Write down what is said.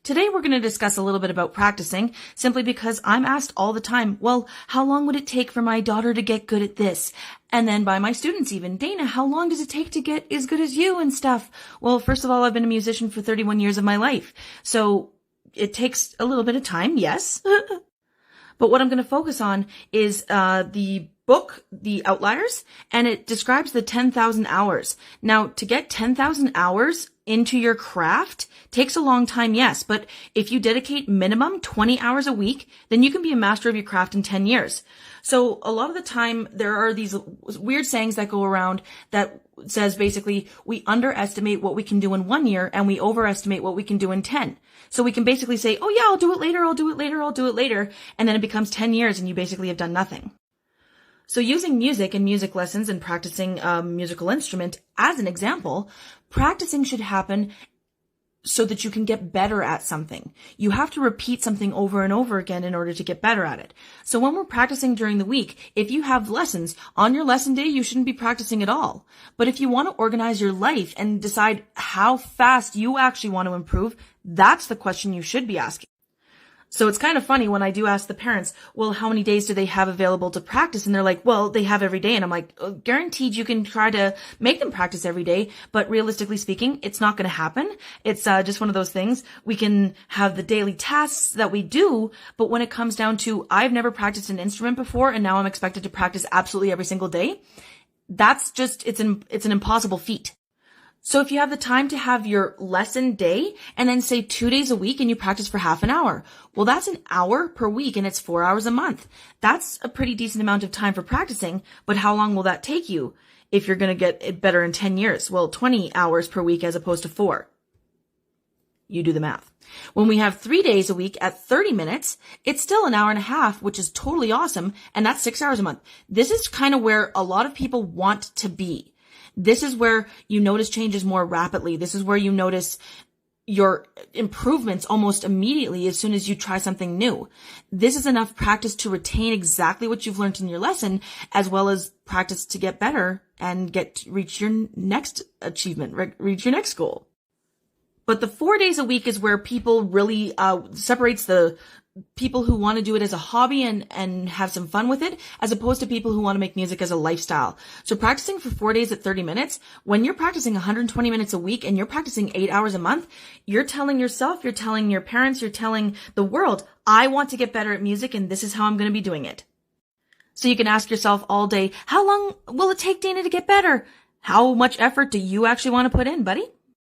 Today we're going to discuss a little bit about practicing, simply because I'm asked all the time, well, how long would it take for my daughter to get good at this? And then by my students even, Dana, how long does it take to get as good as you and stuff? Well, first of all, I've been a musician for 31 years of my life. So it takes a little bit of time, yes. But what I'm going to focus on is the book, The Outliers, and it describes the 10,000 hours. Now, to get 10,000 hours into your craft takes a long time, yes, but if you dedicate minimum 20 hours a week, then you can be a master of your craft in 10 years. So a lot of the time, there are these weird sayings that go around that says basically, we underestimate what we can do in 1 year and we overestimate what we can do in 10. So we can basically say, oh yeah, I'll do it later, I'll do it later, I'll do it later. And then it becomes 10 years and you basically have done nothing. So using music and music lessons and practicing a musical instrument as an example, practicing should happen so that you can get better at something. You have to repeat something over and over again in order to get better at it. So when we're practicing during the week, if you have lessons, on your lesson day, you shouldn't be practicing at all. But if you want to organize your life and decide how fast you actually want to improve, that's the question you should be asking. So it's kind of funny when I do ask the parents, well, how many days do they have available to practice? And they're like, well, they have every day. And I'm like, oh, guaranteed you can try to make them practice every day. But realistically speaking, it's not going to happen. It's just one of those things. We can have the daily tasks that we do. But when it comes down to, I've never practiced an instrument before, and now I'm expected to practice absolutely every single day. That's just, it's an impossible feat. So if you have the time to have your lesson day and then say 2 days a week and you practice for half an hour, well, that's an hour per week and it's 4 hours a month. That's a pretty decent amount of time for practicing, but how long will that take you if you're going to get it better in 10 years? Well, 20 hours per week as opposed to 4. You do the math. When we have 3 days a week at 30 minutes, it's still an hour and a half, which is totally awesome. And that's 6 hours a month. This is kind of where a lot of people want to be. This is where you notice changes more rapidly. This is where you notice your improvements almost immediately as soon as you try something new. This is enough practice to retain exactly what you've learned in your lesson, as well as practice to get better and reach your next achievement, reach your next goal. But the 4 days a week is where people really separates the people who want to do it as a hobby and have some fun with it, as opposed to people who want to make music as a lifestyle. So practicing for 4 days at 30 minutes, when you're practicing 120 minutes a week and you're practicing 8 hours a month, you're telling yourself, you're telling your parents, you're telling the world, I want to get better at music and this is how I'm going to be doing it. So you can ask yourself all day, how long will it take, Dana, to get better? How much effort do you actually want to put in, buddy?